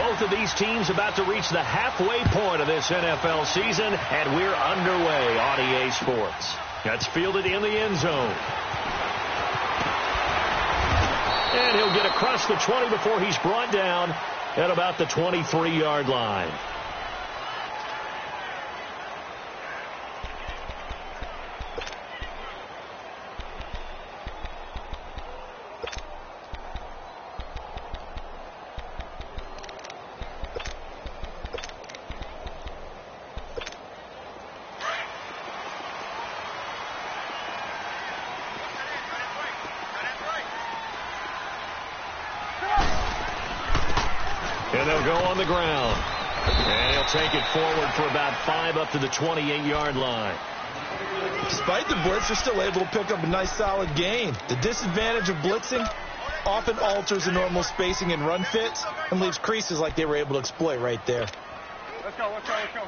Both of these teams about to reach the halfway point of this NFL season, and we're underway on EA Sports. That's fielded in the end zone. And he'll get across the 20 before he's brought down at about the 23-yard line. And they'll go on the ground. And he'll take it forward for about 5 up to the 28-yard line. Despite the blitz, they're still able to pick up a nice solid gain. The disadvantage of blitzing often alters the normal spacing and run fits and leaves creases like they were able to exploit right there. Let's go, let's go, let's go.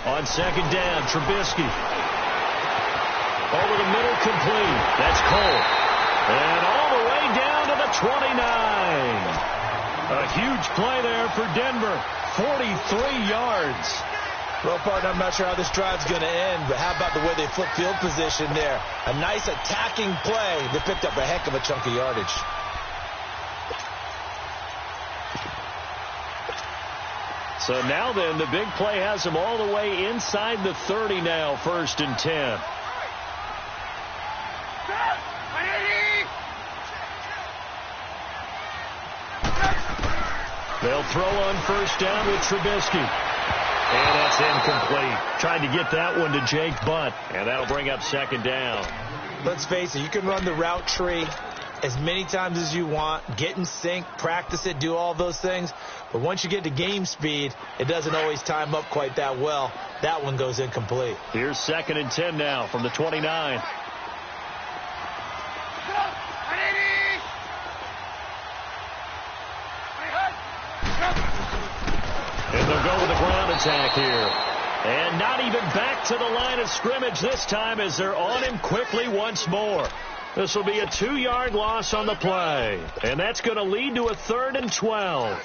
On second down, Trubisky. Over the middle, complete. That's Cole. And all the way down to the 29. A huge play there for Denver. 43 yards. Well, partner, I'm not sure how this drive's going to end, but how about the way they flip field position there? A nice attacking play. They picked up a heck of a chunk of yardage. So now then, the big play has them all the way inside the 30 now, 1st and 10. They'll throw on 1st down with Trubisky. And that's incomplete. Trying to get that one to Jake Butt. And that'll bring up 2nd down. Let's face it, you can run the route tree as many times as you want, get in sync, practice it, do all those things. But once you get to game speed, it doesn't always time up quite that well. That one goes incomplete. Here's 2nd and 10 now from the 29. And they'll go with the ground attack here. And not even back to the line of scrimmage this time as they're on him quickly once more. This will be a 2-yard loss on the play. And that's going to lead to a 3rd and 12.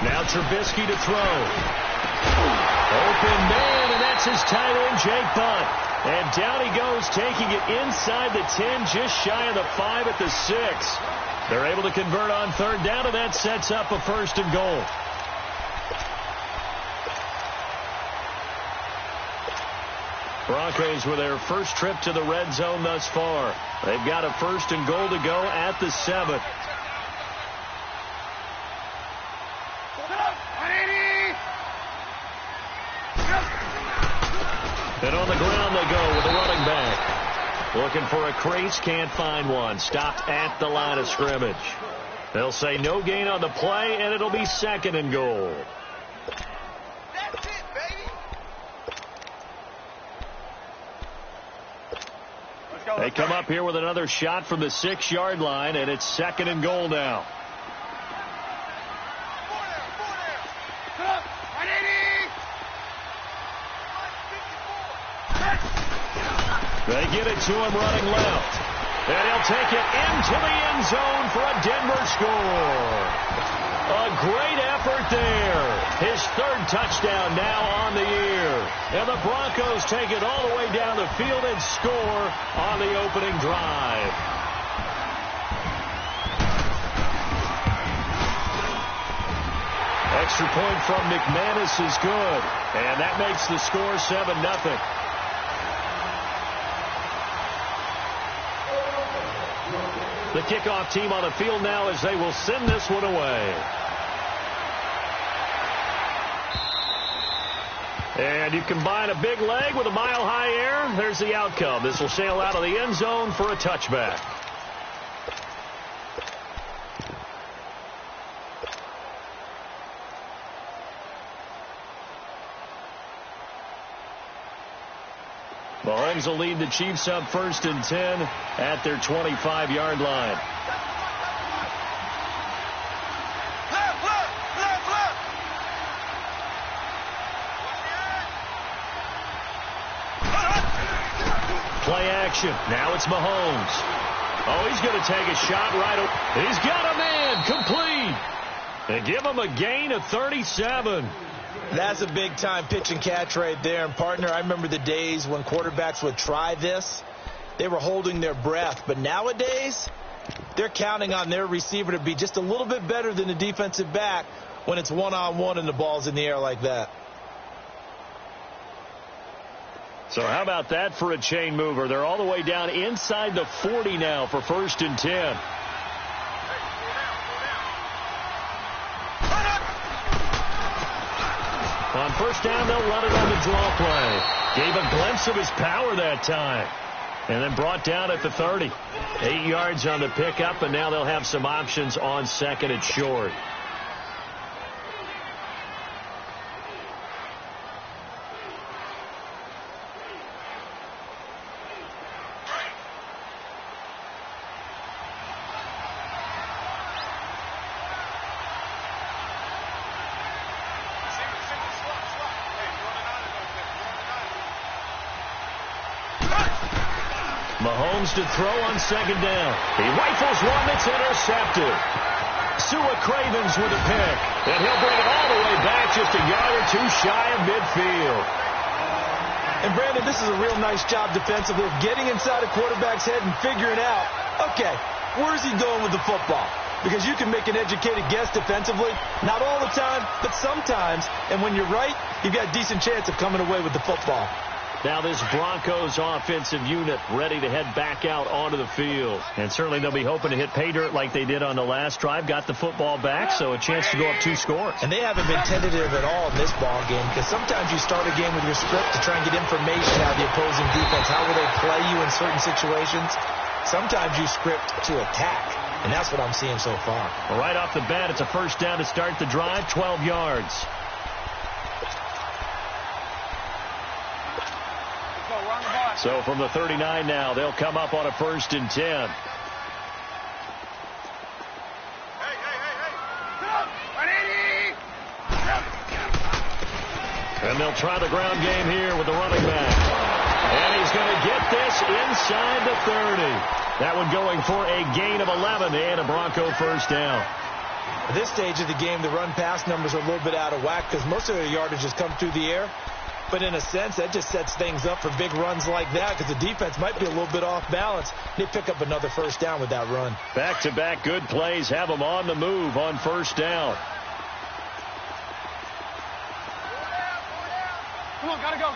Now Trubisky to throw. Open man, and that's his tight end, Jake Butt. And down he goes, taking it inside the 10, just shy of the 5 at the 6. They're able to convert on 3rd down, and that sets up a 1st and goal. Broncos with their first trip to the red zone thus far. They've got a 1st and goal to go at the 7. And on the ground they go with the running back. Looking for a crease, can't find one. Stopped at the line of scrimmage. They'll say no gain on the play, and it'll be 2nd and goal. That's it, baby. They come up here with another shot from the 6-yard line, and it's 2nd and goal now. They get it to him running left. And he'll take it into the end zone for a Denver score. A great effort there. His 3rd touchdown now on the year. And the Broncos take it all the way down the field and score on the opening drive. Extra point from McManus is good. And that makes the score 7-0. The kickoff team on the field now as they will send this one away. And you combine a big leg with a mile-high air, there's the outcome. This will sail out of the end zone for a touchback. Mahomes will lead the Chiefs up 1st and 10 at their 25-yard line. Play action. Now it's Mahomes. Oh, he's going to take a shot right away. He's got a man complete. They give him a gain of 37. That's a big-time pitch and catch right there. And, partner, I remember the days when quarterbacks would try this. They were holding their breath. But nowadays, they're counting on their receiver to be just a little bit better than the defensive back when it's one-on-one and the ball's in the air like that. So how about that for a chain mover? They're all the way down inside the 40 now for 1st and 10. On 1st down, they'll run it on the draw play. Gave a glimpse of his power that time. And then brought down at the 30. 8 yards on the pickup, and now they'll have some options on 2nd and short. Mahomes to throw on 2nd down. He rifles one that's intercepted. Sua Cravens with a pick. And he'll bring it all the way back just a yard or two shy of midfield. And, Brandon, this is a real nice job defensively of getting inside a quarterback's head and figuring out, okay, where's he going with the football? Because you can make an educated guess defensively. Not all the time, but sometimes. And when you're right, you've got a decent chance of coming away with the football. Now this Broncos offensive unit ready to head back out onto the field. And certainly they'll be hoping to hit pay dirt like they did on the last drive. Got the football back, so a chance to go up 2 scores. And they haven't been tentative at all in this ball game, because sometimes you start a game with your script to try and get information out of the opposing defense. How will they play you in certain situations? Sometimes you script to attack, and that's what I'm seeing so far. Right off the bat, it's a 1st down to start the drive, 12 yards. So from the 39 now, they'll come up on a 1st and 10. And they'll try the ground game here with the running back. And he's going to get this inside the 30. That one going for a gain of 11 and a Bronco 1st down. At this stage of the game, the run-pass numbers are a little bit out of whack because most of their yardage has come through the air. But in a sense, that just sets things up for big runs like that because the defense might be a little bit off balance. They pick up another 1st down with that run. Back-to-back good plays have them on the move on 1st down. Come on, gotta go.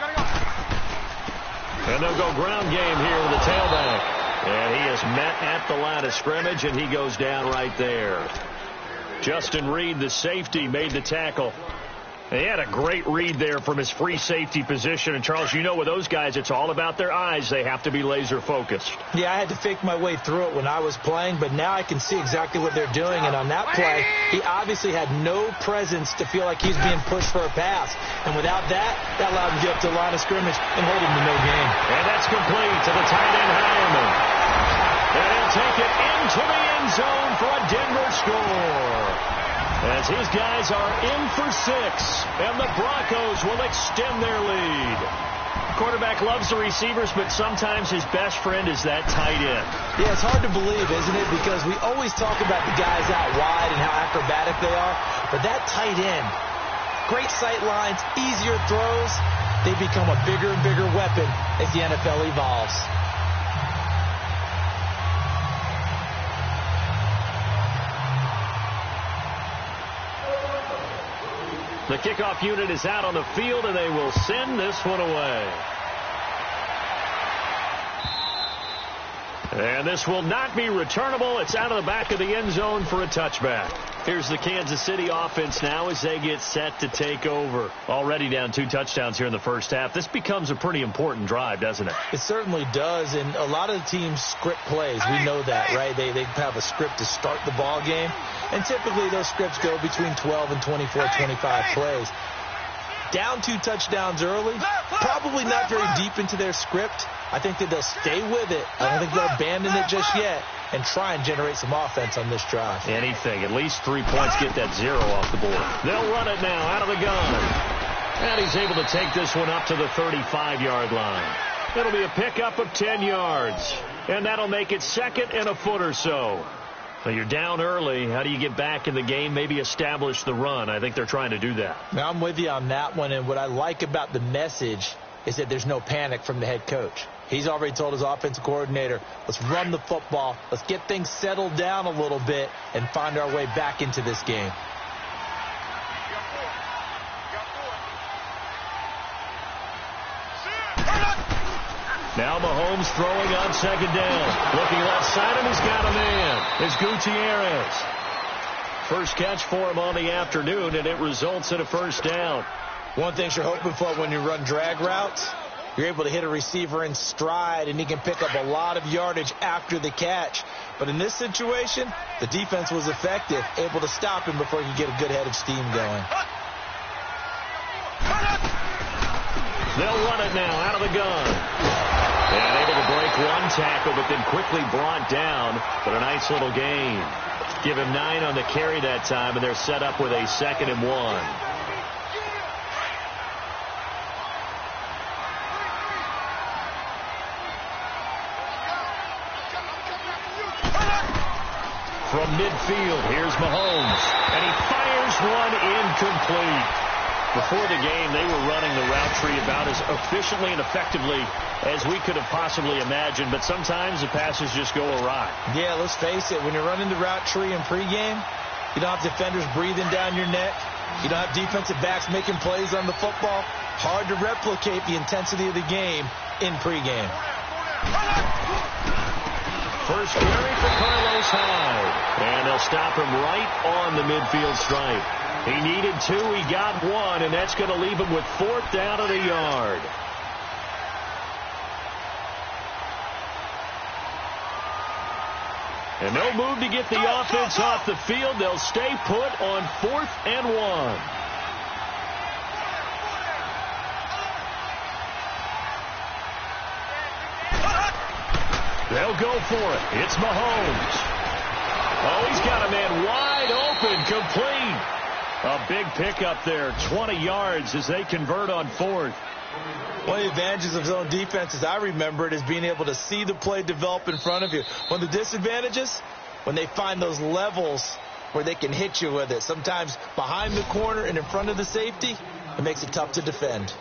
And they'll go ground game here with the tailback. And he is met at the line of scrimmage, and he goes down right there. Justin Reed, the safety, made the tackle. He had a great read there from his free safety position. And, Charles, you know with those guys, it's all about their eyes. They have to be laser-focused. Yeah, I had to fake my way through it when I was playing, but now I can see exactly what they're doing. And on that play, he obviously had no presence to feel like he's being pushed for a pass. And without that, that allowed him to get up to the line of scrimmage and hold him to no gain. And that's complete to the tight end, Hireman. And he'll take it into the end zone for a Denver score. As his guys are in for 6, and the Broncos will extend their lead. Quarterback loves the receivers, but sometimes his best friend is that tight end. Yeah, it's hard to believe, isn't it? Because we always talk about the guys out wide and how acrobatic they are. But that tight end, great sight lines, easier throws, they become a bigger and bigger weapon as the NFL evolves. The kickoff unit is out on the field, and they will send this one away. And this will not be returnable. It's out of the back of the end zone for a touchback. Here's the Kansas City offense now as they get set to take over. Already down 2 touchdowns here in the first half. This becomes a pretty important drive, doesn't it? It certainly does, and a lot of the teams script plays. We know that, right? They have a script to start the ball game, and typically those scripts go between 12 and 24, 25 plays. Down 2 touchdowns early, probably not very deep into their script. I think that they'll stay with it. I don't think they'll abandon it just yet and try and generate some offense on this drive. Anything. At least 3 points, get that 0 off the board. They'll run it now out of the gun. And he's able to take this one up to the 35-yard line. It'll be a pickup of 10 yards. And that'll make it 2nd and a foot or so. Now you're down early. How do you get back in the game? Maybe establish the run. I think they're trying to do that. Now I'm with you on that one. And what I like about the message is that there's no panic from the head coach. He's already told his offensive coordinator, let's run the football, let's get things settled down a little bit and find our way back into this game. Now Mahomes throwing on 2nd down. Looking left side, and he's got a man. It's Gutierrez. First catch for him on the afternoon, and it results in a 1st down. One thing you're hoping for when you run drag routes, you're able to hit a receiver in stride, and he can pick up a lot of yardage after the catch. But in this situation, the defense was effective, able to stop him before he could get a good head of steam going. They'll run it now out of the gun. And able to break 1 tackle, but then quickly brought down. But a nice little gain. Give him 9 on the carry that time, and they're set up with a 2nd and 1. From midfield, here's Mahomes. And he fires one incomplete. Before the game, they were running the route tree about as efficiently and effectively as we could have possibly imagined, but sometimes the passes just go awry. Yeah, let's face it. When you're running the route tree in pregame, you don't have defenders breathing down your neck. You don't have defensive backs making plays on the football. Hard to replicate the intensity of the game in pregame. First carry for Carlos Hyde. And they'll stop him right on the midfield stripe. He needed 2, he got 1, and that's going to leave him with 4th down at a yard. And they'll move to get the offense off the field. They'll stay put on 4th and 1. They'll go for it. It's Mahomes. Oh, he's got a man wide open, complete. A big pickup there, 20 yards as they convert on 4th. One of the advantages of zone defense, as I remember it, is being able to see the play develop in front of you. One of the disadvantages, when they find those levels where they can hit you with it. Sometimes behind the corner and in front of the safety, it makes it tough to defend.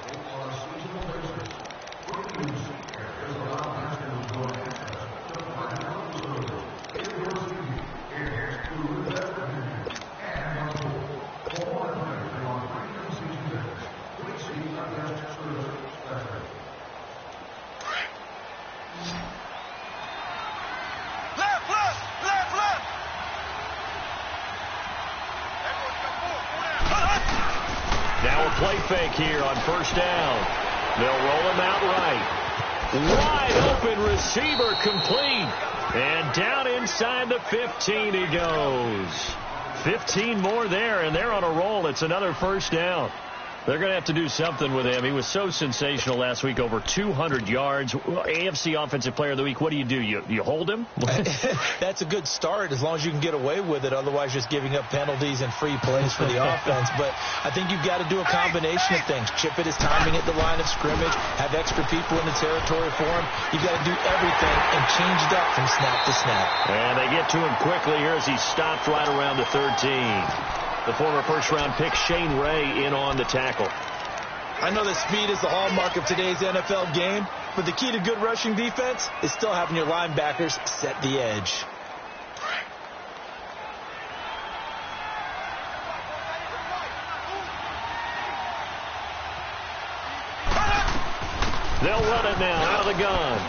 Now a play fake here on 1st down. They'll roll him out right. Wide open receiver, complete. And down inside the 15 he goes. 15 more there, and they're on a roll. It's another 1st down. They're going to have to do something with him. He was so sensational last week, over 200 yards. AFC Offensive Player of the Week, what do? You hold him? That's a good start as long as you can get away with it. Otherwise, just giving up penalties and free plays for the offense. But I think you've got to do a combination of things. Chip it his timing at the line of scrimmage, have extra people in the territory for him. You've got to do everything and change it up from snap to snap. And they get to him quickly here as he stopped right around the 13. The former first-round pick, Shane Ray, in on the tackle. I know that speed is the hallmark of today's NFL game, but the key to good rushing defense is still having your linebackers set the edge. They'll run it now out of the gun.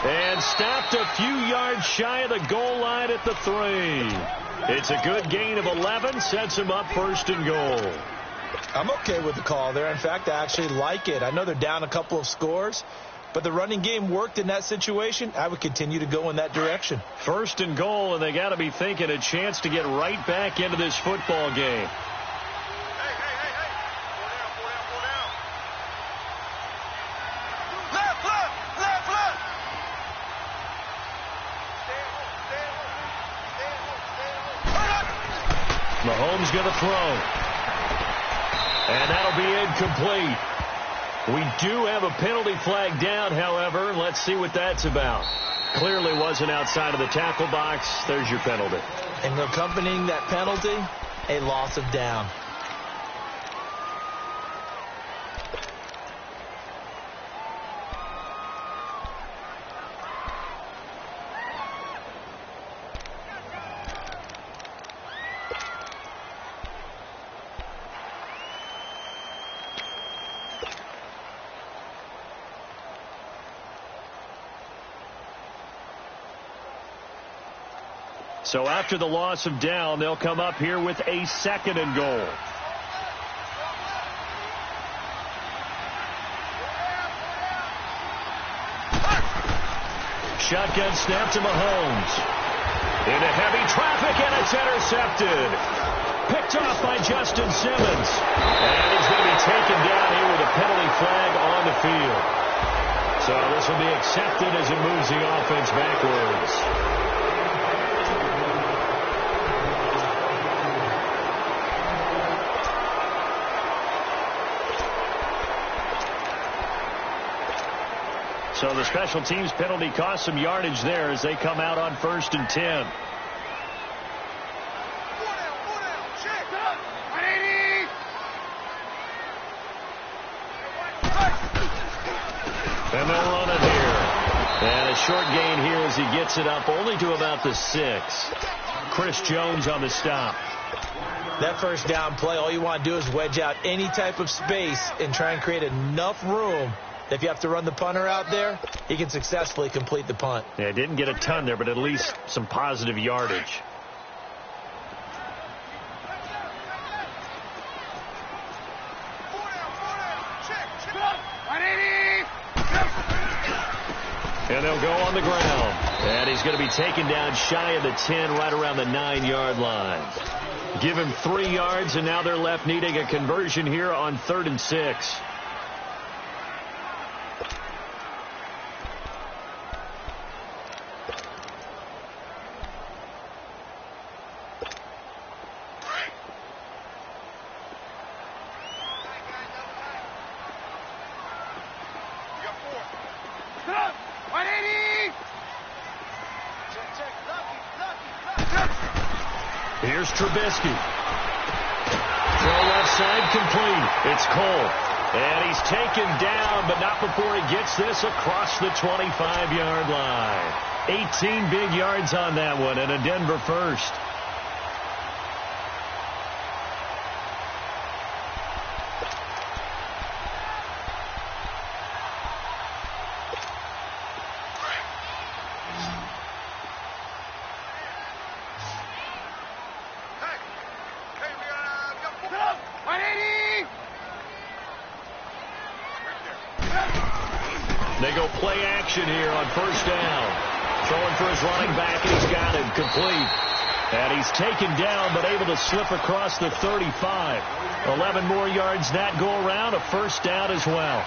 And And stopped a few yards shy of the goal line at the 3. It's a good gain of 11, sets him up 1st and goal. I'm okay with the call there. In fact, I actually like it. I know they're down a couple of scores, but the running game worked in that situation. I would continue to go in that direction. 1st and goal, and they got to be thinking a chance to get right back into this football game. Mahomes going to throw. And that'll be incomplete. We do have a penalty flag down, however. Let's see what that's about. Clearly wasn't outside of the tackle box. There's your penalty. And accompanying that penalty, a loss of down. So after the loss of down, they'll come up here with a 2nd and goal. Shotgun snap to Mahomes. Into heavy traffic, and it's intercepted. Picked off by Justin Simmons. And he's going to be taken down here with a penalty flag on the field. So this will be accepted as it moves the offense backwards. So the special teams penalty cost some yardage there as they come out on 1st and 10. And they'll run it here. And a short gain here as he gets it up only to about the 6. Chris Jones on the stop. That 1st down play, all you want to do is wedge out any type of space and try and create enough room. If you have to run the punter out there, he can successfully complete the punt. Yeah, didn't get a ton there, but at least some positive yardage. And they'll go on the ground. And he's going to be taken down shy of the 10, right around the 9-yard line. Give him 3 yards, and now they're left needing a conversion here on 3rd and 6. Here's Trubisky. Throw left side complete. It's Cole. And he's taken down, but not before he gets this across the 25-yard line. 18 big yards on that one, and a Denver first. They go play action here on 1st down. Throwing for his running back, and he's got him complete. And he's taken down, but able to slip across the 35. 11 more yards that go around, a 1st down as well.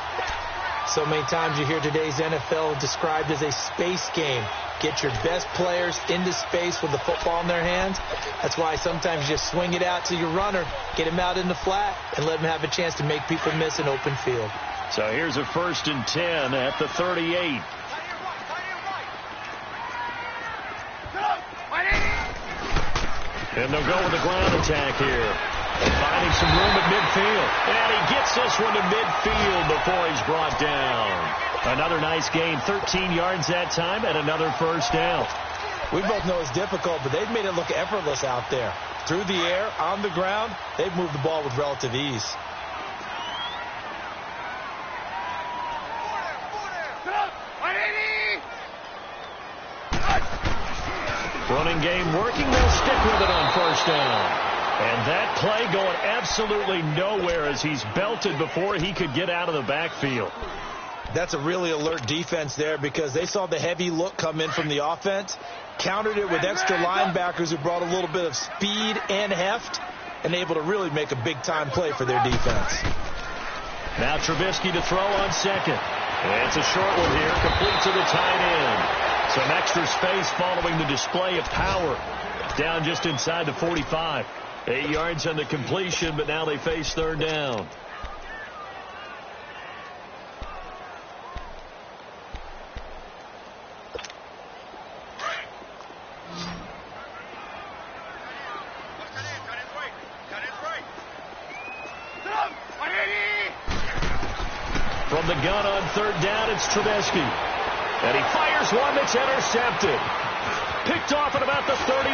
So many times you hear today's NFL described as a space game. Get your best players into space with the football in their hands. That's why sometimes you just swing it out to your runner, get him out in the flat, and let him have a chance to make people miss an open field. So here's a 1st and 10 at the 38. And they'll go with the ground attack here. Finding some room at midfield. And he gets this one to midfield before he's brought down. Another nice gain, 13 yards that time, and another 1st down. We both know it's difficult, but they've made it look effortless out there. Through the air, on the ground, they've moved the ball with relative ease. Running game working. They'll stick with it on first down. And that play going absolutely nowhere as he's belted before he could get out of the backfield. That's a really alert defense there because they saw the heavy look come in from the offense, countered it with extra linebackers who brought a little bit of speed and heft, and able to really make a big-time play for their defense. Now Trubisky to throw on second. It's a short one here, complete to the tight end. Some extra space following the display of power. Down just inside the 45. 8 yards on the completion, but now they face third down. From the gun on third down, it's Trubisky. And he fires one that's intercepted. Picked off at about the 31.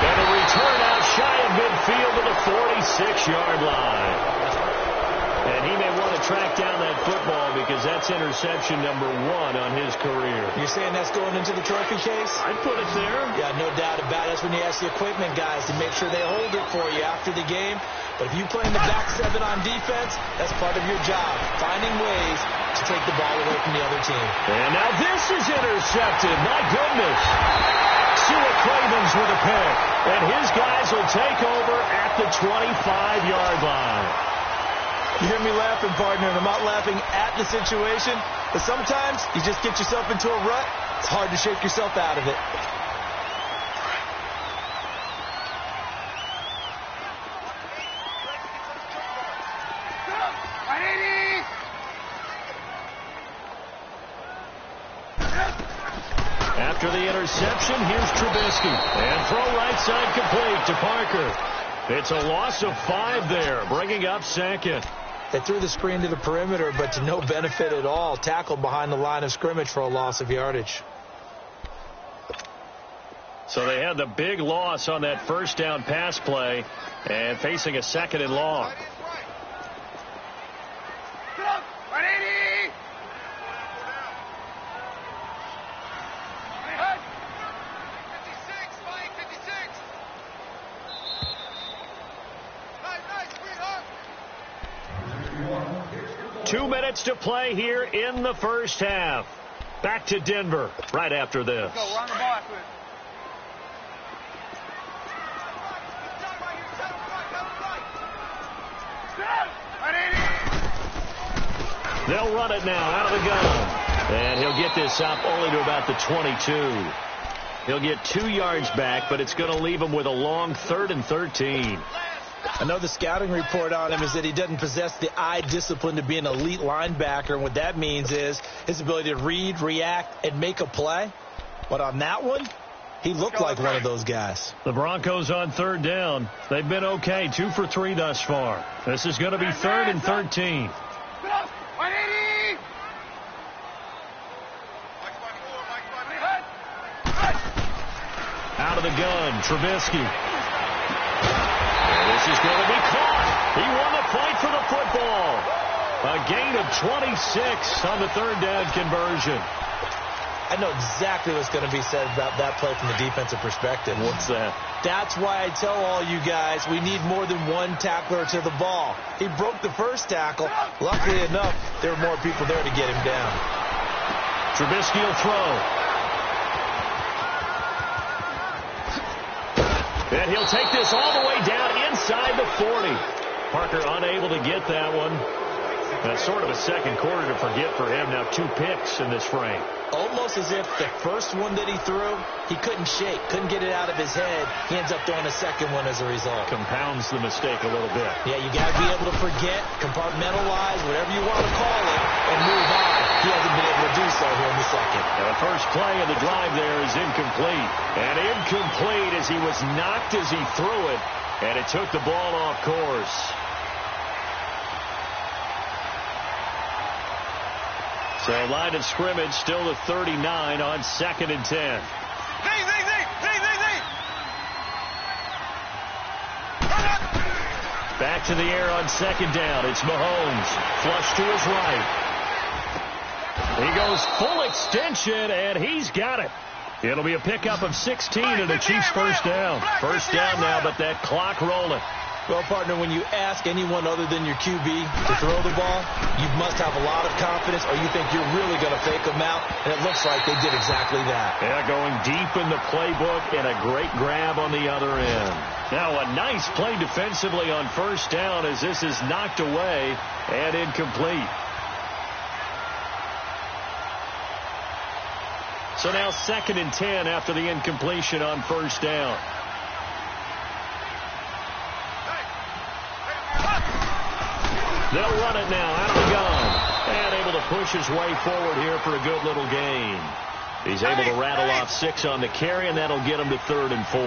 And a return out shy of midfield to the 46-yard line. And he may want to track down that football because that's interception number 1 on his career. You're saying that's going into the trophy case? I'd put it there. Yeah, no doubt about it. That's when you ask the equipment guys to make sure they hold it for you after the game. But if you play in the back 7 on defense, that's part of your job, finding ways to take the ball away from the other team. And now this is intercepted. My goodness. Sua Cravens with a pick. And his guys will take over at the 25-yard line. You hear me laughing, partner, and I'm not laughing at the situation, but sometimes you just get yourself into a rut. It's hard to shake yourself out of it. After the interception, here's Trubisky. And throw right side complete to Parker. It's a loss of 5 there, bringing up second. They threw the screen to the perimeter, but to no benefit at all. Tackled behind the line of scrimmage for a loss of yardage. So they had the big loss on that first down pass play and facing a second and long. To play here in the first half. Back to Denver right after this. Go, we're on the ball. They'll run it now out of the gun. And he'll get this up only to about the 22. He'll get 2 yards back, but it's going to leave him with a long 3rd and 13. I know the scouting report on him is that he doesn't possess the eye discipline to be an elite linebacker. And what that means is his ability to read, react, and make a play. But on that one, he looked like one of those guys. The Broncos on third down. They've been okay, 2 for 3 thus far. This is going to be 3rd and 13. Out of the gun, Trubisky. This is going to be caught. He won the fight for the football. A gain of 26 on the third down conversion. I know exactly what's going to be said about that play from the defensive perspective. What's that? That's why I tell all you guys we need more than one tackler to the ball. He broke the first tackle. Luckily enough, there were more people there to get him down. Trubisky will throw. And he'll take this all the way down inside the 40. Parker unable to get that one. That's sort of a second quarter to forget for him. Now 2 picks in this frame. Almost as if the first one that he threw, he couldn't shake, couldn't get it out of his head. He ends up throwing a second one as a result. Compounds the mistake a little bit. Yeah, you got to be able to forget, compartmentalize, whatever you want to call it, and move on. He hasn't been able to do so here in the second. And the first play of the drive there is incomplete. And incomplete as he was knocked as he threw it, and it took the ball off course. So line of scrimmage still to 39 on 2nd and 10. Back to the air on 2nd down. It's Mahomes. Flush to his right. He goes full extension, and he's got it. It'll be a pickup of 16 and a Chiefs first down. First down now, but that clock rolling. Well, partner, when you ask anyone other than your QB to throw the ball, you must have a lot of confidence, or you think you're really going to fake them out, and it looks like they did exactly that. Yeah, going deep in the playbook and a great grab on the other end. Now a nice play defensively on first down as this is knocked away and incomplete. So now 2nd and 10 after the incompletion on first down. They'll run it now out of the gun. And able to push his way forward here for a good little gain. He's able to rattle off 6 on the carry, and that'll get him to 3rd and 4.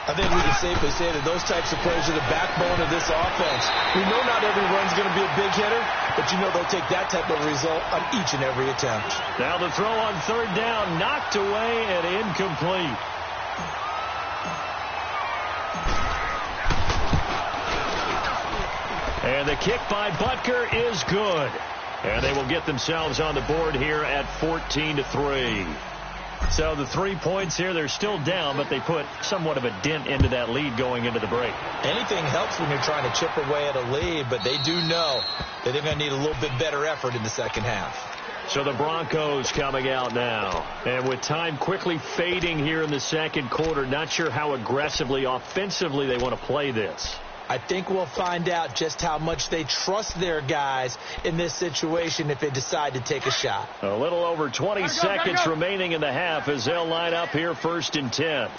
I think we can safely say that those types of plays are the backbone of this offense. We know not every run's going to be a big hitter, but you know they'll take that type of result on each and every attempt. Now the throw on 3rd down, knocked away and incomplete. And the kick by Butker is good. And they will get themselves on the board here at 14-3. So the 3 points here, they're still down, but they put somewhat of a dent into that lead going into the break. Anything helps when you're trying to chip away at a lead, but they do know that they're going to need a little bit better effort in the second half. So the Broncos coming out now. And with time quickly fading here in the second quarter, not sure how aggressively, offensively they want to play this. I think we'll find out just how much they trust their guys in this situation if they decide to take a shot. A little over 20 seconds remaining in the half as they'll line up here 1st and 10.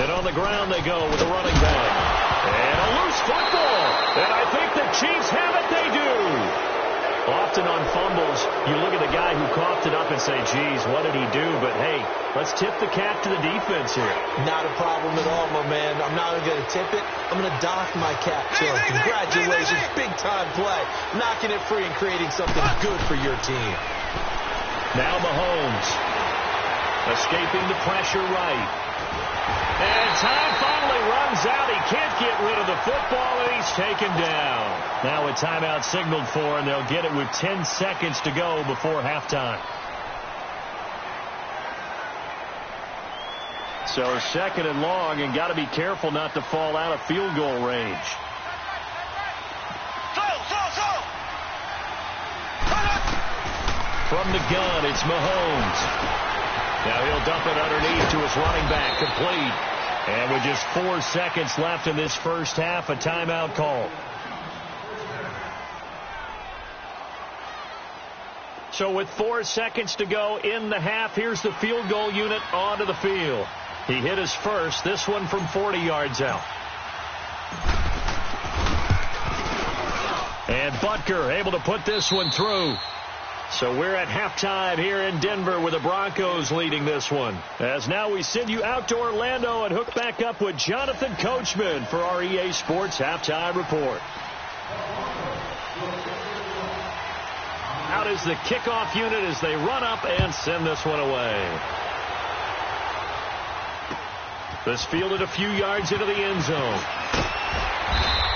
And on the ground they go with a running back. And a loose football. And I think the Chiefs have it. They do. Often on fumbles, you look at the guy who coughed it up and say, geez, what did he do? But, hey, let's tip the cap to the defense here. Not a problem at all, my man. I'm not going to tip it. I'm going to doff my cap to him. Congratulations. Big-time play. Knocking it free and creating something good for your team. Now Mahomes. Escaping the pressure right. And time finally runs out. He can't get rid of the football, and he's taken down. Now a timeout signaled for, and they'll get it with 10 seconds to go before halftime. So 2nd and long, and got to be careful not to fall out of field goal range. From the gun, it's Mahomes. Now he'll dump it underneath to his running back, complete. And with just 4 seconds left in this first half, a timeout call. So with 4 seconds to go in the half, here's the field goal unit onto the field. He hit his first, this one from 40 yards out. And Butker able to put this one through. So we're at halftime here in Denver with the Broncos leading this one. As now we send you out to Orlando and hook back up with Jonathan Coachman for our EA Sports Halftime Report. Out is the kickoff unit as they run up and send this one away. This fielded a few yards into the end zone.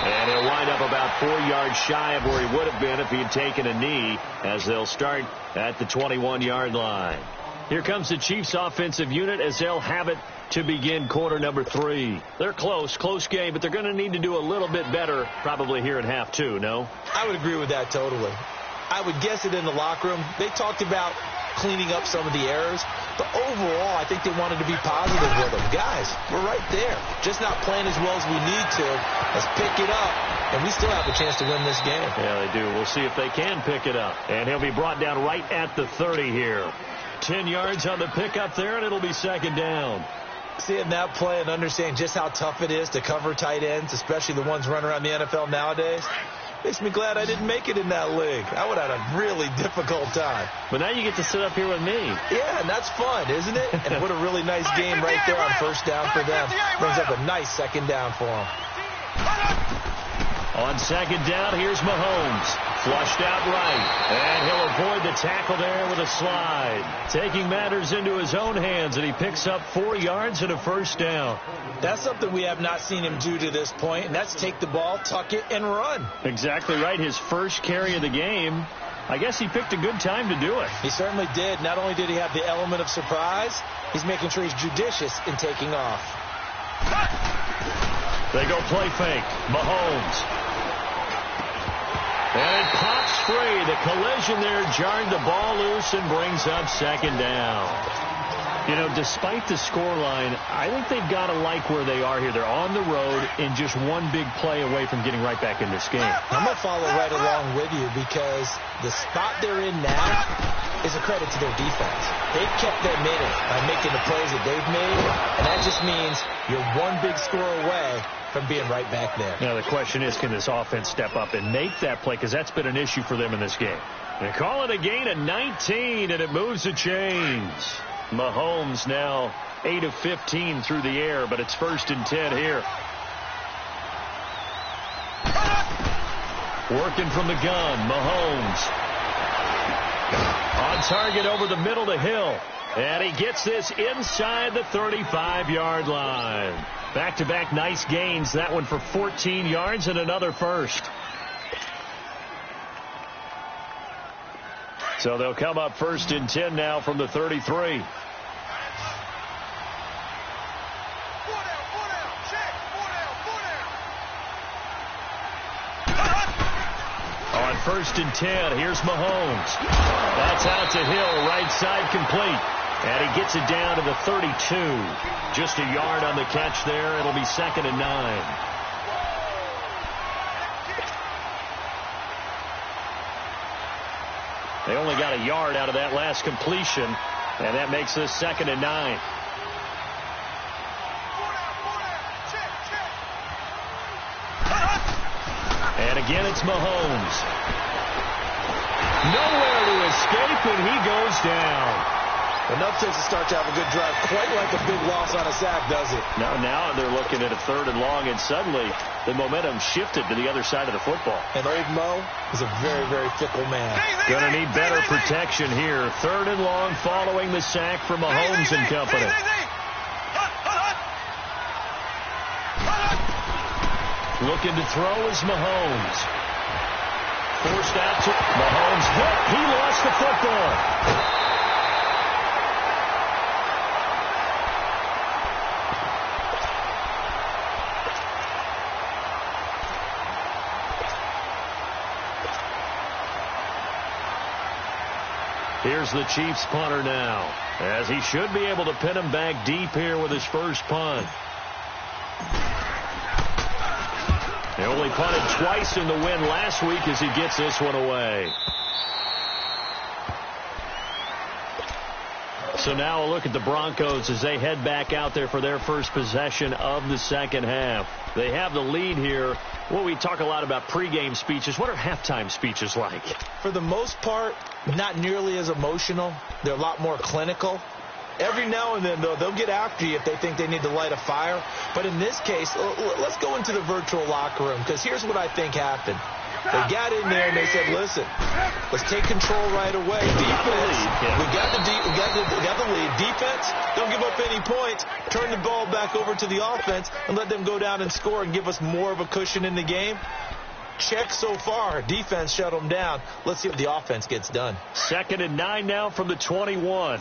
And he'll wind up about 4 yards shy of where he would have been if he had taken a knee, as they'll start at the 21-yard line. Here comes the Chiefs offensive unit as they'll have it to begin quarter number 3. They're close game, but they're going to need to do a little bit better probably here at half 2, no? I would agree with that totally. I would guess it in the locker room. They talked about cleaning up some of the errors, but overall I think they wanted to be positive with them. Guys, we're right there, just not playing as well as we need to. Let's pick it up, and we still have a chance to win this game. Yeah, they do. We'll see if they can pick it up. And he'll be brought down right at the 30 here. 10 yards on the pickup there, and it'll be 2nd down. Seeing that play and understanding just how tough it is to cover tight ends, especially the ones running around the NFL nowadays, makes me glad I didn't make it in that league. I would have had a really difficult time. But now you get to sit up here with me. Yeah, and that's fun, isn't it? And what a really nice game right there on first down for them. Brings up a nice 2nd down for them. On 2nd down, here's Mahomes. Flushed out right. And he'll avoid the tackle there with a slide. Taking matters into his own hands, and he picks up 4 yards and a first down. That's something we have not seen him do to this point, and that's take the ball, tuck it, and run. Exactly right. His first carry of the game. I guess he picked a good time to do it. He certainly did. Not only did he have the element of surprise, he's making sure he's judicious in taking off. They go play fake. Mahomes. And it pops free. The collision there jarred the ball loose and brings up second down. You know, despite the scoreline, I think they've got to like where they are here. They're on the road and just one big play away from getting right back in this game. I'm going to follow right along with you because the spot they're in now is a credit to their defense. They've kept them in it by making the plays that they've made, and that just means you're one big score away from being right back there. Now, the question is, can this offense step up and make that play? Because that's been an issue for them in this game. They call it a gain of 19, and it moves the chains. Mahomes now 8 of 15 through the air, but it's 1st and 10 here. Working from the gun, Mahomes. On target over the middle to Hill. And he gets this inside the 35-yard line. Back-to-back nice gains. That one for 14 yards and another first. So they'll come up 1st and 10 now from the 33. On 1st and 10, here's Mahomes. That's out to Hill, right side complete. And he gets it down to the 32. Just a yard on the catch there. It'll be 2nd and 9. They only got a yard out of that last completion, and that makes this 2nd and 9. And again, it's Mahomes. Nowhere to escape, and he goes down. Enough takes to start to have a good drive. Quite like a big loss on a sack, does it? Now they're looking at a 3rd and long, and suddenly the momentum shifted to the other side of the football. And old Mo is a very, very fickle man. Going to need better protection here. 3rd and long following the sack from Mahomes and company. Looking to throw is Mahomes. Forced out to Mahomes. Hit. He lost the football. Here's the Chiefs punter now, as he should be able to pin him back deep here with his first punt. He only punted twice in the win last week as he gets this one away. So now a look at the Broncos as they head back out there for their first possession of the second half. They have the lead here. Well, we talk a lot about pregame speeches. What are halftime speeches like? For the most part, not nearly as emotional. They're a lot more clinical. Every now and then, though, they'll get after you if they think they need to light a fire. But in this case, let's go into the virtual locker room, because here's what I think happened. They got in there and they said, listen, let's take control right away. Defense, we got the lead. Defense, don't give up any points. Turn the ball back over to the offense and let them go down and score and give us more of a cushion in the game. Check so far. Defense shut them down. Let's see what the offense gets done. 2nd and 9 now from the 21.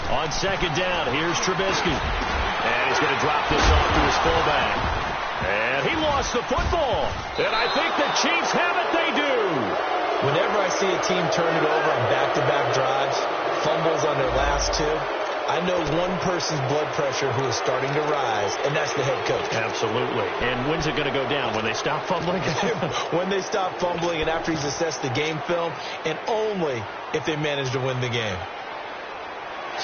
On 2nd down, here's Trubisky. And he's going to drop this off to his fullback. And he lost the football. And I think the Chiefs have it. They do. Whenever I see a team turn it over on back-to-back drives, fumbles on their last two, I know one person's blood pressure who is starting to rise, and that's the head coach. Absolutely. And when's it going to go down? When they stop fumbling? When they stop fumbling and after he's assessed the game film, and only if they manage to win the game.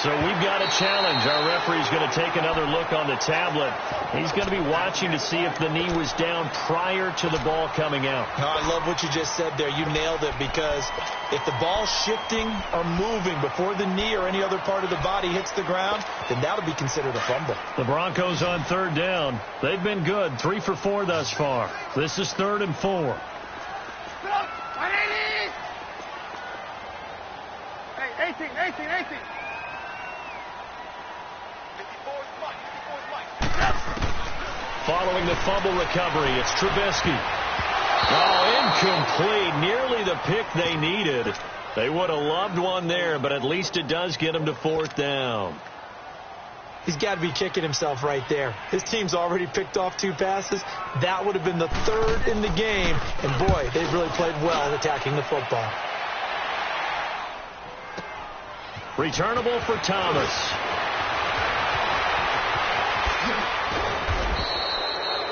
So we've got a challenge. Our referee's going to take another look on the tablet. He's going to be watching to see if the knee was down prior to the ball coming out. Oh, I love what you just said there. You nailed it, because if the ball's shifting or moving before the knee or any other part of the body hits the ground, then that'll be considered a fumble. The Broncos on 3rd down. They've been good. 3 for 4 thus far. This is 3rd and 4. Hey, 18. Following the fumble recovery, it's Trubisky. Oh, incomplete. Nearly the pick they needed. They would have loved one there, but at least it does get him to 4th down. He's got to be kicking himself right there. His team's already picked off 2 passes. That would have been the 3rd in the game. And, boy, they've really played well attacking the football. Returnable for Thomas.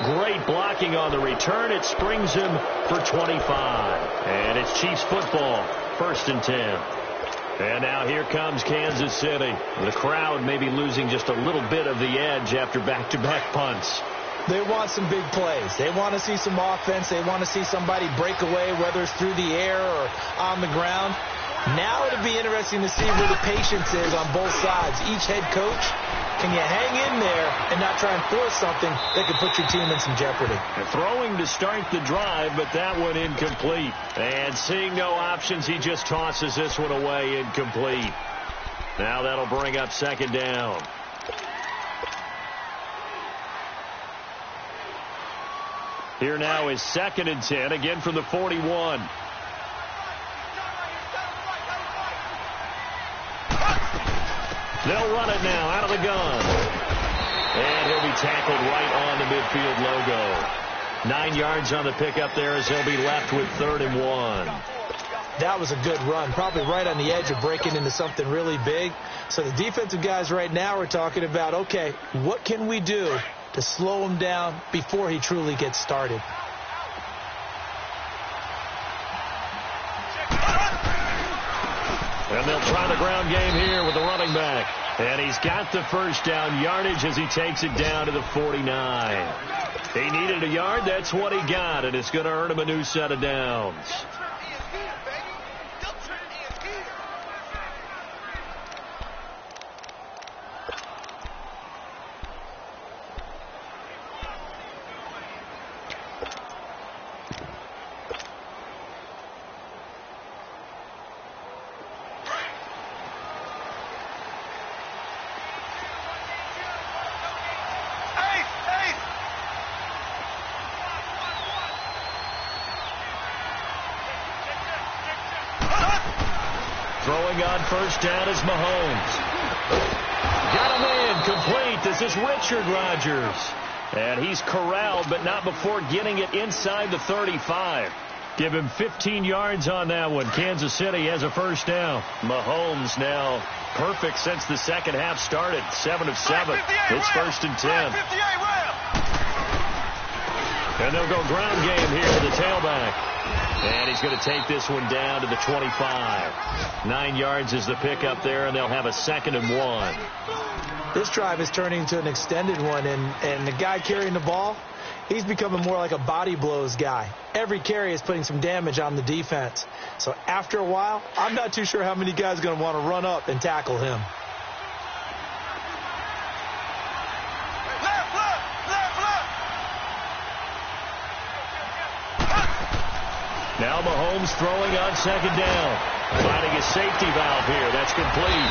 Great blocking on the return. It springs him for 25. And it's Chiefs football, 1st and 10. And now here comes Kansas City. The crowd may be losing just a little bit of the edge after back-to-back punts. They want some big plays. They want to see some offense. They want to see somebody break away, whether it's through the air or on the ground. Now it'll be interesting to see where the patience is on both sides. Each head coach, can you hang in there and not try and force something that could put your team in some jeopardy? And throwing to start the drive, but that one incomplete. And seeing no options, he just tosses this one away, incomplete. Now that'll bring up 2nd down. Here now is 2nd and 10, again from the 41. They'll run it now out of the gun. And he'll be tackled right on the midfield logo. 9 yards on the pickup there as he'll be left with 3rd and 1. That was a good run, probably right on the edge of breaking into something really big. So the defensive guys right now are talking about, okay, what can we do to slow him down before he truly gets started? And they'll try the ground game here with the running back. And he's got the 1st down yardage as he takes it down to the 49. He needed a yard. That's what he got, and it's going to earn him a new set of downs. Throwing on 1st down is Mahomes. Got him in, complete. This is Richard Rodgers. And he's corralled, but not before getting it inside the 35. Give him 15 yards on that one. Kansas City has a 1st down. Mahomes now perfect since the 2nd half started. 7 of 7. It's 1st and 10. And they'll go ground game here with the tailback. And he's going to take this one down to the 25. 9 yards is the pickup there, and they'll have a 2nd and 1. This drive is turning into an extended one, and the guy carrying the ball, he's becoming more like a body blows guy. Every carry is putting some damage on the defense. So after a while, I'm not too sure how many guys are going to want to run up and tackle him. Now Mahomes throwing on 2nd down. Finding a safety valve here. That's complete.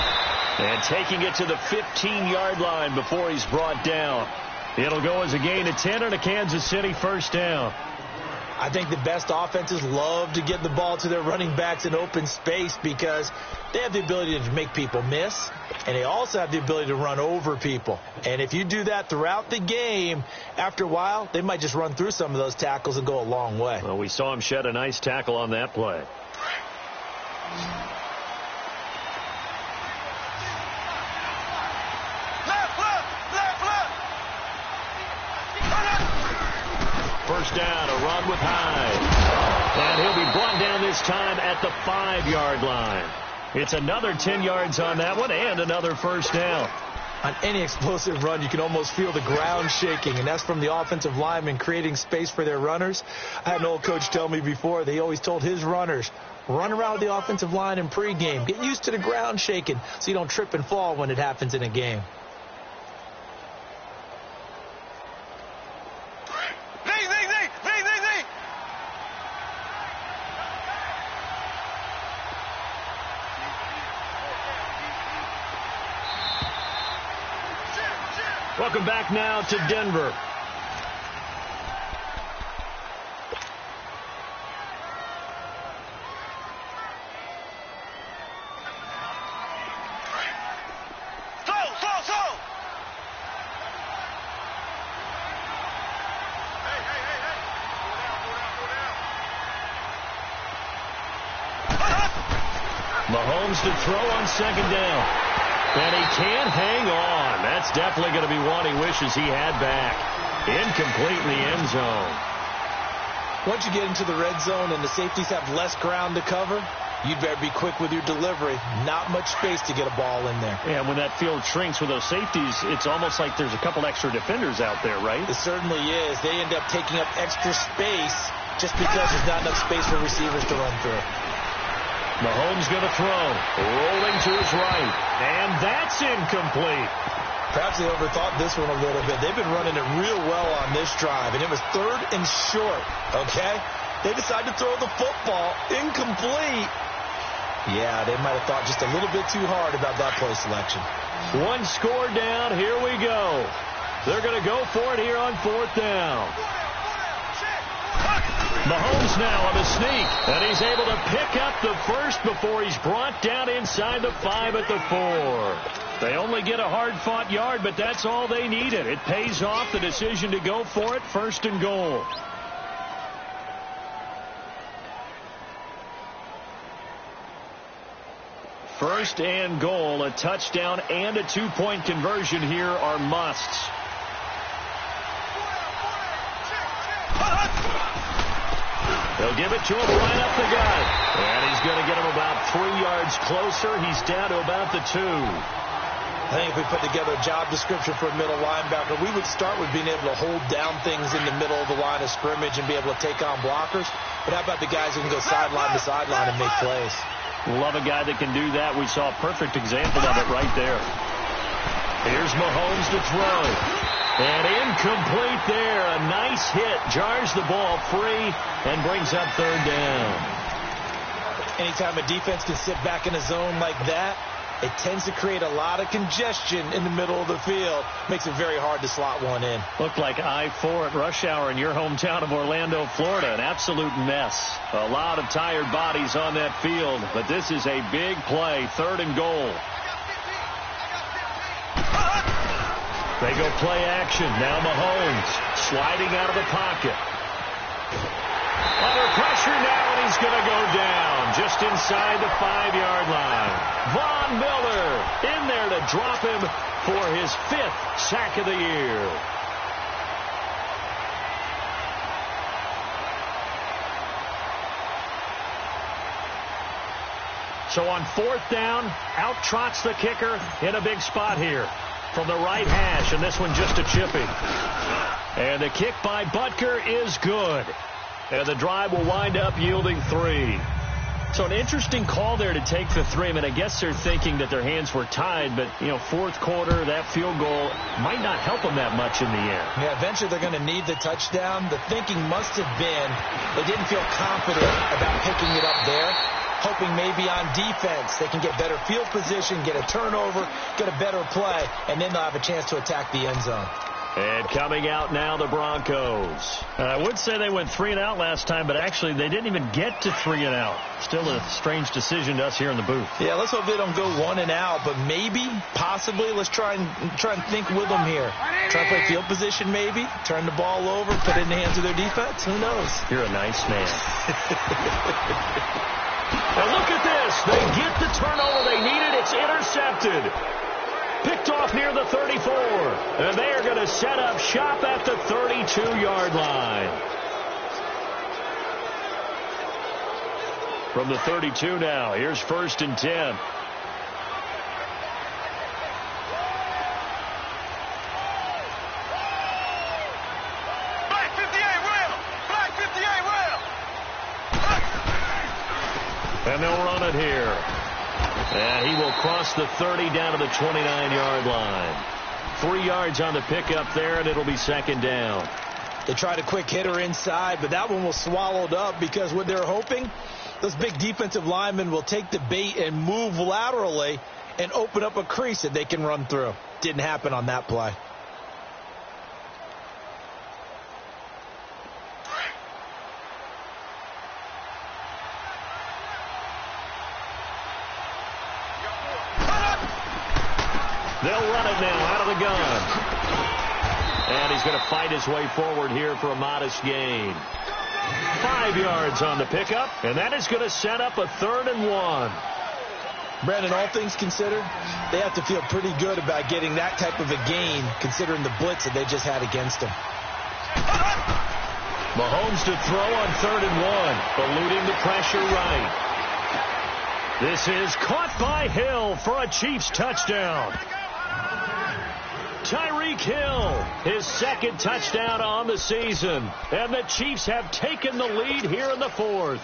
And taking it to the 15-yard line before he's brought down. It'll go as a gain of 10 and a Kansas City 1st down. I think the best offenses love to get the ball to their running backs in open space because they have the ability to make people miss, and they also have the ability to run over people. And if you do that throughout the game, after a while, they might just run through some of those tackles and go a long way. Well, we saw him shed a nice tackle on that play. First down, a run with Hyde. And he'll be brought down this time at the 5-yard line. It's another 10 yards on that one and another 1st down. On any explosive run, you can almost feel the ground shaking, and that's from the offensive linemen creating space for their runners. I had an old coach tell me before, they always told his runners, run around the offensive line in pregame. Get used to the ground shaking so you don't trip and fall when it happens in a game. Welcome back now to Denver. Mahomes to throw on second down. And he can't hang on. That's definitely going to be one he wishes he had back. Incomplete in the end zone. Once you get into the red zone and the safeties have less ground to cover, you'd better be quick with your delivery. Not much space to get a ball in there. Yeah, when that field shrinks with those safeties, it's almost like there's a couple extra defenders out there, right? It certainly is. They end up taking up extra space just because there's not enough space for receivers to run through. Mahomes going to throw. Rolling to his right. And that's incomplete. Perhaps they overthought this one a little bit. They've been running it real well on this drive, and it was 3rd and short, okay? They decided to throw the football. Incomplete. Yeah, they might have thought just a little bit too hard about that play selection. One score down. Here we go. They're going to go for it here on 4th down. Mahomes now on the sneak, and he's able to pick up the first before he's brought down inside the 5 at the 4. They only get a hard-fought yard, but that's all they needed. It pays off the decision to go for it, 1st and goal. First and goal, a touchdown and a 2-point conversion here are musts. They'll give it to him right up the gut. And he's going to get him about 3 yards closer. He's down to about the 2. I think if we put together a job description for a middle linebacker, we would start with being able to hold down things in the middle of the line of scrimmage and be able to take on blockers. But how about the guys who can go sideline to sideline and make plays? Love a guy that can do that. We saw a perfect example of it right there. Here's Mahomes to throw. And incomplete there. A nice hit. Jars the ball free and brings up 3rd down. Anytime a defense can sit back in a zone like that, it tends to create a lot of congestion in the middle of the field. Makes it very hard to slot one in. Looked like I-4 at rush hour in your hometown of Orlando, Florida. An absolute mess. A lot of tired bodies on that field, but this is a big play. 3rd and goal. They go play action. Now Mahomes sliding out of the pocket. Under pressure now, and he's going to go down just inside the 5-yard line. Von Miller in there to drop him for his 5th sack of the year. So on 4th down, out trots the kicker in a big spot here from the right hash, and this one just a chipping. And the kick by Butker is good. And the drive will wind up yielding 3. So an interesting call there to take the 3. I mean, I guess they're thinking that their hands were tied, but, 4th quarter, that field goal might not help them that much in the end. Yeah, eventually they're going to need the touchdown. The thinking must have been they didn't feel confident about picking it up there, hoping maybe on defense they can get better field position, get a turnover, get a better play, and then they'll have a chance to attack the end zone. And coming out now, the Broncos. I would say they went 3 and out last time, but actually they didn't even get to 3 and out. Still a strange decision to us here in the booth. Yeah, let's hope they don't go 1 and out, but maybe, possibly, let's try and think with them here. Try to play field position maybe, turn the ball over, put it in the hands of their defense. Who knows? You're a nice man. Now look at this. They get the turnover they needed. It's intercepted. Picked off near the 34. And they are going to set up shop at the 32-yard line. From the 32 now, here's 1st and 10. Black 58, Will! Black 58, Will! And they'll run it here. And he will cross the 30 down to the 29-yard line. 3 yards on the pickup there, and it'll be 2nd down. They tried a quick hitter inside, but that one was swallowed up because what they're hoping, those big defensive linemen will take the bait and move laterally and open up a crease that they can run through. Didn't happen on that play. They'll run it now out of the gun. And he's going to fight his way forward here for a modest gain. 5 yards on the pickup, and that is going to set up a 3rd and 1. Brandon, all things considered, they have to feel pretty good about getting that type of a gain, considering the blitz that they just had against them. Mahomes to throw on 3rd and 1, eluding the pressure right. This is caught by Hill for a Chiefs touchdown. Tyreek Hill, his 2nd touchdown on the season. And the Chiefs have taken the lead here in the 4th.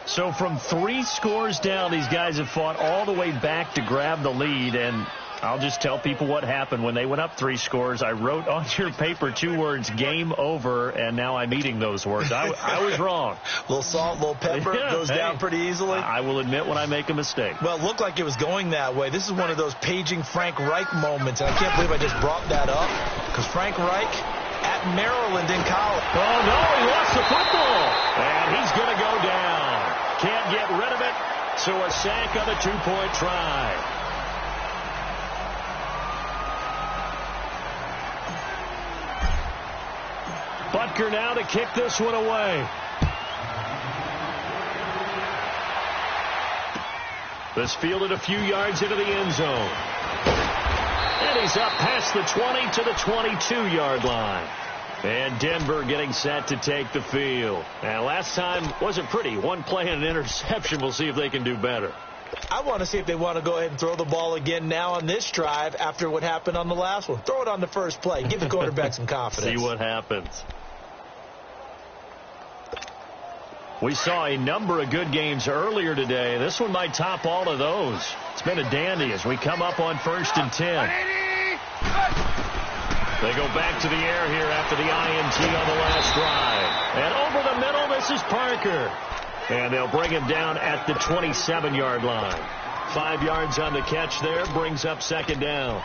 So from 3 scores down, these guys have fought all the way back to grab the lead. And I'll just tell people what happened when they went up 3 scores. I wrote on your paper 2 words, game over, and now I'm eating those words. I was wrong. Little salt, little pepper, goes down pretty easily. I will admit when I make a mistake. Well, it looked like it was going that way. This is one of those paging Frank Reich moments, and I can't believe I just brought that up, because Frank Reich at Maryland in college. Oh, no, he lost the football, and he's going to go down. Can't get rid of it, so a sack on the 2-point try. Butker now to kick this one away. This fielded a few yards into the end zone. And he's up past the 20 to the 22-yard line. And Denver getting set to take the field. And last time wasn't pretty. 1 play and an interception. We'll see if they can do better. I want to see if they want to go ahead and throw the ball again now on this drive after what happened on the last one. Throw it on the first play. Give the quarterback some confidence. See what happens. We saw a number of good games earlier today. This one might top all of those. It's been a dandy as we come up on 1st and 10. They go back to the air here after the INT on the last drive. And over the middle, this is Parker. And they'll bring him down at the 27-yard line. 5 yards on the catch there, brings up 2nd down.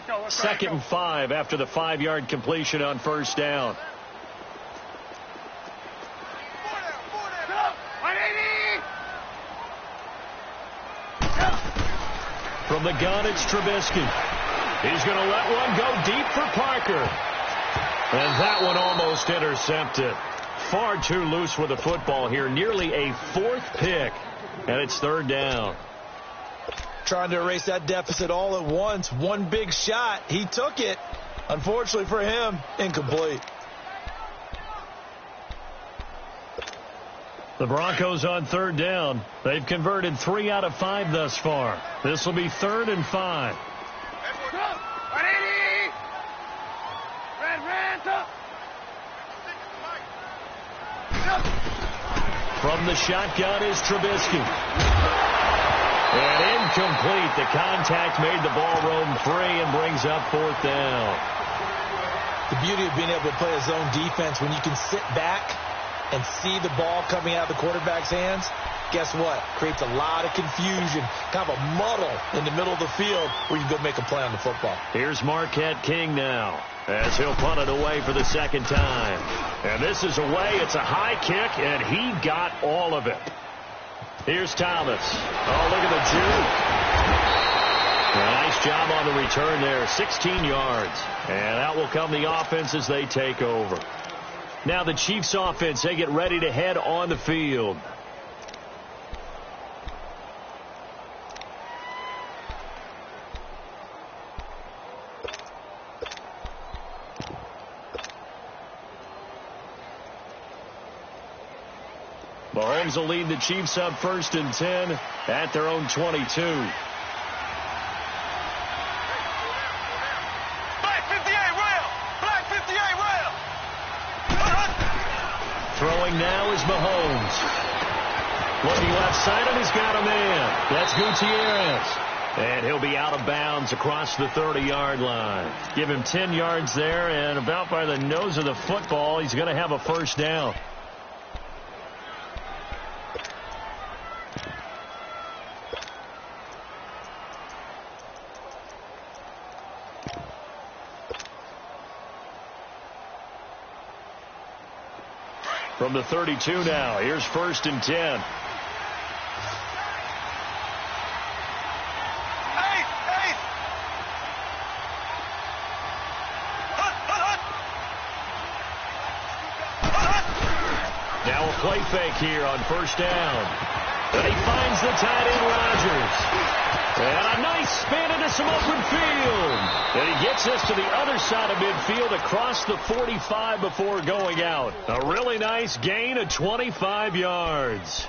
Let's 2nd and 5 after the 5-yard completion on 1st down. From the gun, it's Trubisky. He's going to let one go deep for Parker. And that one almost intercepted. Far too loose with the football here. Nearly a 4th pick. And it's 3rd down. Trying to erase that deficit all at once. One big shot. He took it. Unfortunately for him, incomplete. The Broncos on 3rd down. They've converted 3 out of 5 thus far. This will be 3rd and 5. From the shotgun is Trubisky. And incomplete. The contact made the ball roam free and brings up 4th down. The beauty of being able to play a zone defense when you can sit back and see the ball coming out of the quarterback's hands, guess what? Creates a lot of confusion, kind of a muddle in the middle of the field where you can go make a play on the football. Here's Marquette King now as he'll punt it away for the 2nd time. And this is away. It's a high kick, and he got all of it. Here's Thomas. Oh, look at the juke. A nice job on the return there. 16 yards. And out will come the offense as they take over. Now the Chiefs offense, they get ready to head on the field. Mahomes will lead the Chiefs up 1st and 10 at their own 22. Throwing now is Mahomes. Looking left side, and he's got a man. That's Gutierrez. And he'll be out of bounds across the 30-yard line. Give him 10 yards there, and about by the nose of the football, he's going to have a 1st down. From the 32 now, here's 1st and 10. fake here on first down. And he finds the tight end, Rodgers. And a nice spin into some open field. And he gets this to the other side of midfield across the 45 before going out. A really nice gain of 25 yards.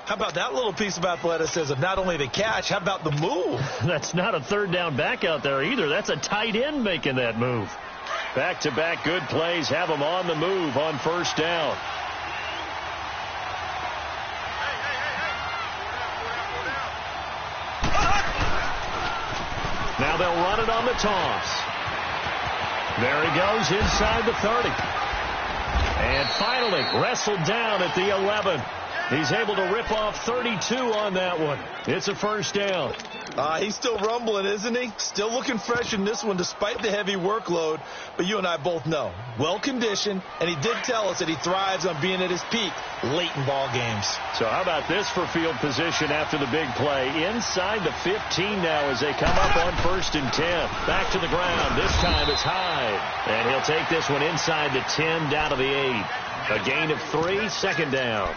How about that little piece of athleticism? Not only the catch, how about the move? That's not a third down back out there either. That's a tight end making that move. Back-to-back good plays have him on the move on first down. Now they'll run it on the toss. There he goes inside the 30. And finally wrestled down at the 11. He's able to rip off 32 on that one. It's a first down. He's still rumbling, isn't he? Still looking fresh in this one despite the heavy workload. But you and I both know, well-conditioned, and he did tell us that he thrives on being at his peak late in ball games. So how about this for field position after the big play? Inside the 15 now as they come up on 1st and 10. Back to the ground. This time it's Hyde. And he'll take this one inside the 10 down to the 8. A gain of 3, second down.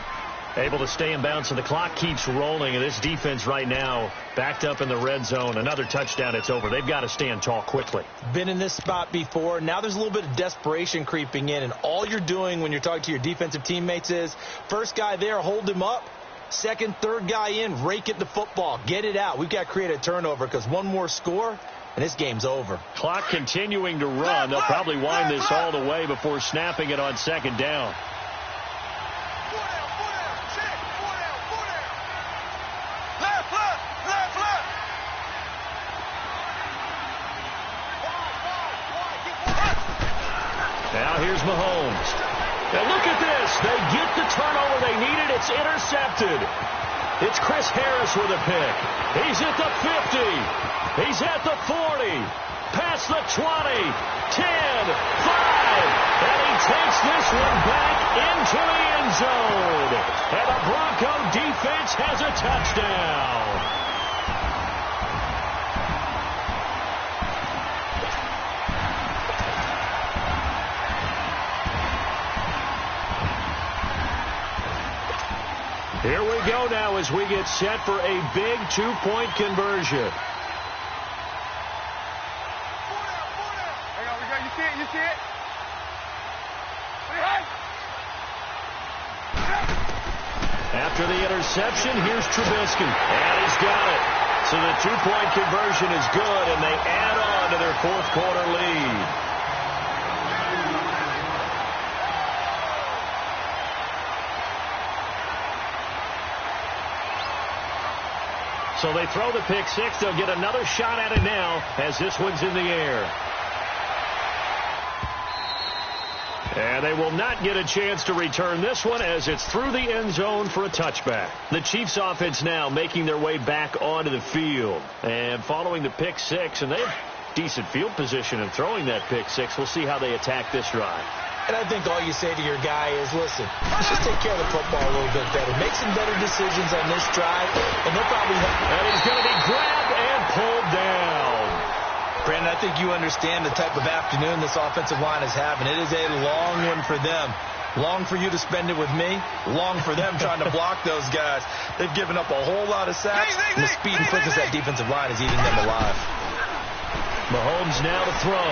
Able to stay in bounds, and the clock keeps rolling. And this defense right now backed up in the red zone. Another touchdown, it's over. They've got to stand tall quickly. Been in this spot before. Now there's a little bit of desperation creeping in. And all you're doing when you're talking to your defensive teammates is, first guy there, hold him up. Second, third guy in, rake at the football. Get it out. We've got to create a turnover because one more score, and this game's over. Clock continuing to run. They'll probably wind this all the way before snapping it on second down. Now here's Mahomes. Now look at this. They get the turnover they needed. It's intercepted. It's Chris Harris with a pick. He's at the 50. He's at the 40. Past the 20. 10. 5. And he takes this one back into the end zone. And the Bronco defense has a touchdown. Here we go now as we get set for a big two-point conversion. Hang on, you see it? You see it? After the interception, here's Trubisky. And he's got it. So the two-point conversion is good, and they add on to their fourth quarter lead. So they throw the pick six. They'll get another shot at it now as this one's in the air. And they will not get a chance to return this one as it's through the end zone for a touchback. The Chiefs offense now making their way back onto the field. And following the pick six, and they have decent field position in throwing that pick six. We'll see how they attack this drive. And I think all you say to your guy is, listen, let's just take care of the football a little bit better. Make some better decisions on this drive, and they'll probably help. And he's going to be grabbed and pulled down. Brandon, I think you understand the type of afternoon this offensive line is having. It is a long one for them. Long for you to spend it with me. Long for them trying to block those guys. They've given up a whole lot of sacks, and the speed and quickness of that defensive line is eating them alive. Mahomes now to throw.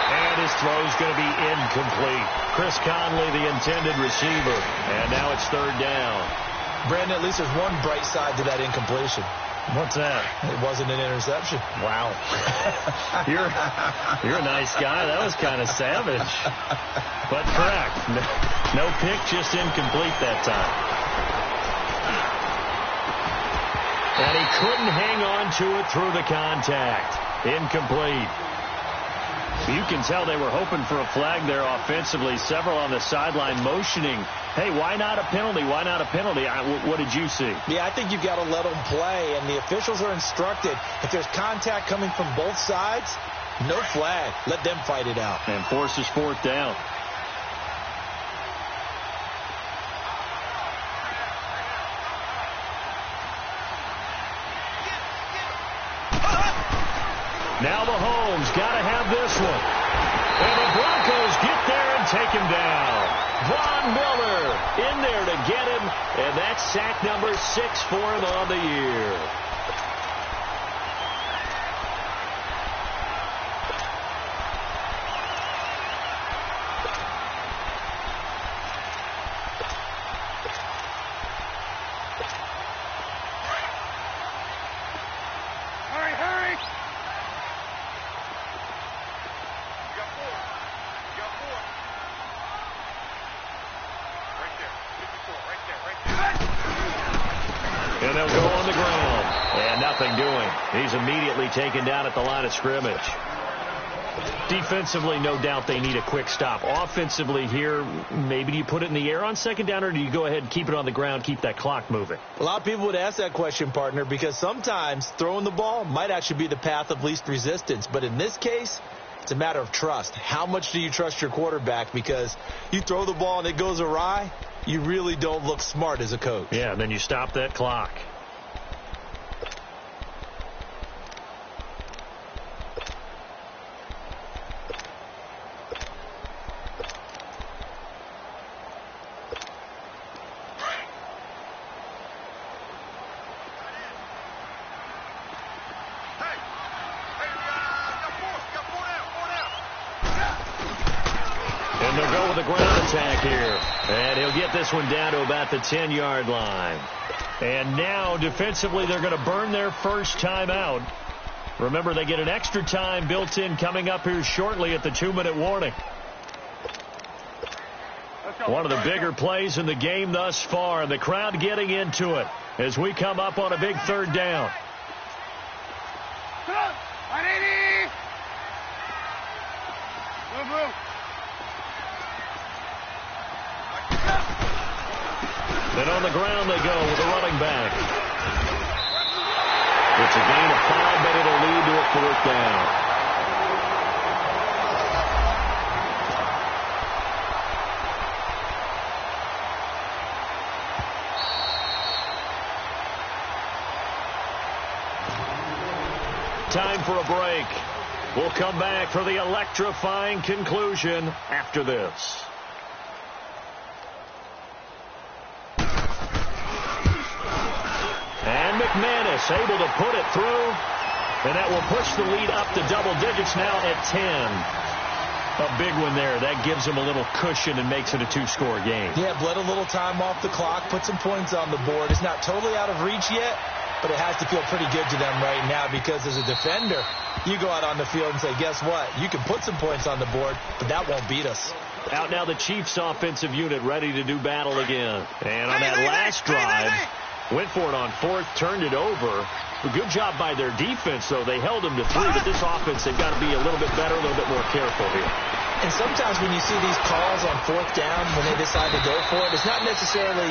And his throw's going to be incomplete. Chris Conley, the intended receiver. And now it's third down. Brandon, at least there's one bright side to that incompletion. What's that? It wasn't an interception. Wow. You're a nice guy. That was kind of savage. But correct. No pick, just incomplete that time. And he couldn't hang on to it through the contact. Incomplete. You can tell they were hoping for a flag there offensively. Several on the sideline motioning, hey, why not a penalty? Why not a penalty? What did you see? Yeah, I think you've got to let them play, and the officials are instructed. If there's contact coming from both sides, no flag. Let them fight it out. And forces fourth down. Now Mahomes got to have this one. And the Broncos get there and take him down. Von Miller in there to get him, and that's sack number 6 for him on the year. And they'll go on the ground. And nothing doing. He's immediately taken down at the line of scrimmage. Defensively, no doubt they need a quick stop. Offensively here, maybe do you put it in the air on second down, or do you go ahead and keep it on the ground, keep that clock moving? A lot of people would ask that question, partner, because sometimes throwing the ball might actually be the path of least resistance. But in this case, it's a matter of trust. How much do you trust your quarterback? Because you throw the ball and it goes awry, you really don't look smart as a coach. Yeah, and then you stop that clock. And they'll go with a ground attack here. And he'll get this one down to about the 10-yard line. And now, defensively, they're going to burn their first time out. Remember, they get an extra time built in coming up here shortly at the 2-minute warning. One of the bigger plays in the game thus far, and the crowd getting into it as we come up on a big third down. Then on the ground they go with a running back. It's a gain of 5, but it'll lead to a 4th down. Time for a break. We'll come back for the electrifying conclusion after this. And McManus able to put it through. And that will push the lead up to double digits now at 10. A big one there. That gives them a little cushion and makes it a 2-score game. Yeah, bled a little time off the clock, put some points on the board. It's not totally out of reach yet, but it has to feel pretty good to them right now because as a defender, you go out on the field and say, guess what? You can put some points on the board, but that won't beat us. Out now the Chiefs offensive unit ready to do battle again. And on that last drive, went for it on 4th, turned it over. A good job by their defense, though. They held them to 3, but this offense, they've got to be a little bit better, a little bit more careful here. And sometimes when you see these calls on 4th down, when they decide to go for it, it's not necessarily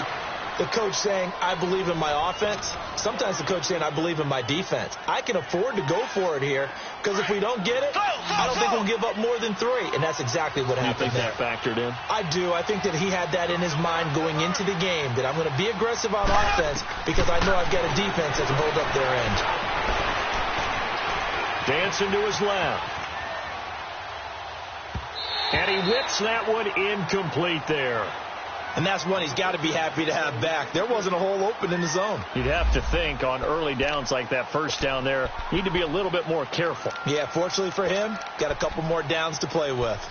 the coach saying, I believe in my offense. Sometimes the coach saying, I believe in my defense. I can afford to go for it here because if we don't get it, I don't think we'll give up more than 3. And that's exactly what happened there. You think that factored in? I do. I think that he had that in his mind going into the game, that I'm going to be aggressive on offense because I know I've got a defense that can hold up their end. Dancing to his left. And he whips that one incomplete there. And that's one he's got to be happy to have back. There wasn't a hole open in the zone. You'd have to think on early downs like that first down there, need to be a little bit more careful. Yeah, fortunately for him, got a couple more downs to play with.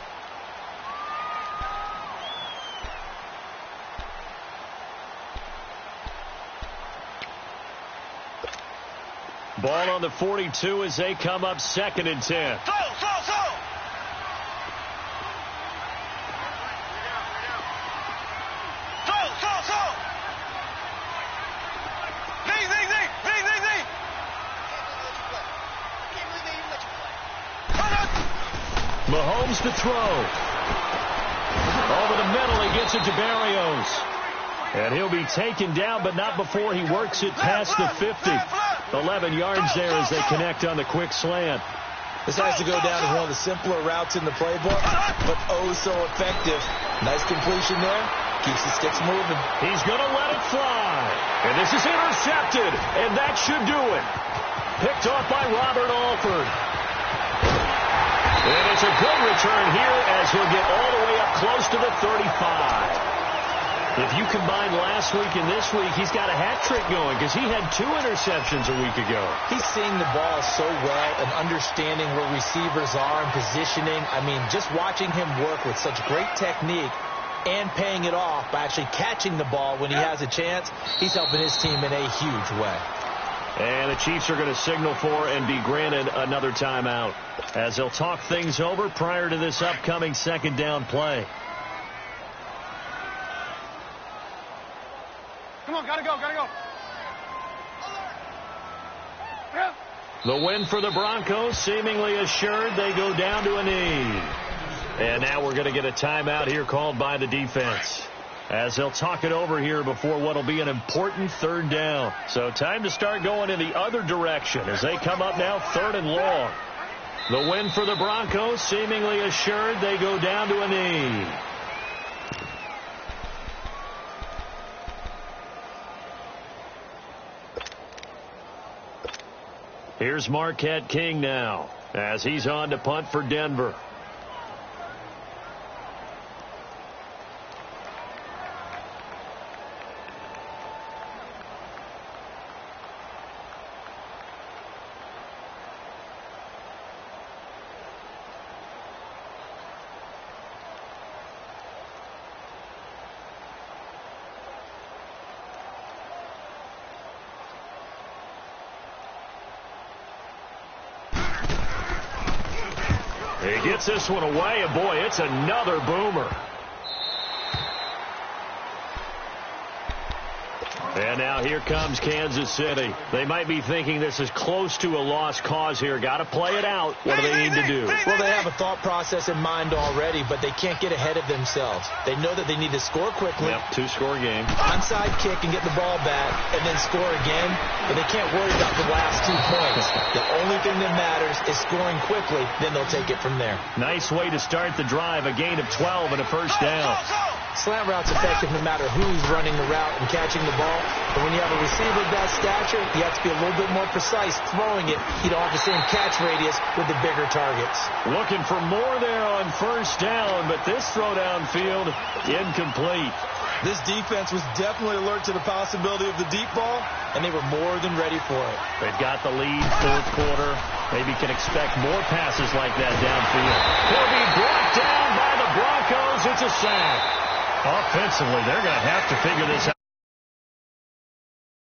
Ball on the 42 as they come up 2nd and 10. Go! Mahomes to throw. Over the middle, he gets it to Barrios. And he'll be taken down, but not before he works it past the 50. 11 yards there as they connect on the quick slant. This has to go down as one of the simpler routes in the playbook, but oh so effective. Nice completion there. Keeps the sticks moving. He's going to let it fly. And this is intercepted, and that should do it. Picked off by Robert Alford. And it's a good return here as he'll get all the way up close to the 35. If you combine last week and this week, he's got a hat trick going because he had 2 interceptions a week ago. He's seeing the ball so well and understanding where receivers are and positioning. I mean, just watching him work with such great technique and paying it off by actually catching the ball when he has a chance, he's helping his team in a huge way. And the Chiefs are going to signal for and be granted another timeout as they'll talk things over prior to this upcoming second down play. Come on, gotta go. Yeah. The win for the Broncos seemingly assured. They go down to a knee. And now we're going to get a timeout here called by the defense as they'll talk it over here before what will be an important third down. So time to start going in the other direction as they come up now 3rd and long. The win for the Broncos seemingly assured. They go down to a knee. Here's Marquette King now as he's on to punt for Denver. He gets this one away, and boy, it's another boomer. And now here comes Kansas City. They might be thinking this is close to a lost cause here. Got to play it out. What do they need to do? Well, they have a thought process in mind already, but they can't get ahead of themselves. They know that they need to score quickly. Yep, 2-score game. Onside kick and get the ball back and then score again, but they can't worry about the last 2 points. The only thing that matters is scoring quickly, then they'll take it from there. Nice way to start the drive, a gain of 12 and a first down. Slant route's effective no matter who's running the route and catching the ball. But when you have a receiver of that stature, you have to be a little bit more precise throwing it. You don't have the same catch radius with the bigger targets. Looking for more there on first down, but this throw downfield incomplete. This defense was definitely alert to the possibility of the deep ball, and they were more than ready for it. They've got the lead, 4th quarter. Maybe can expect more passes like that downfield. He'll be brought down by the Broncos. It's a sack. Offensively, they're going to have to figure this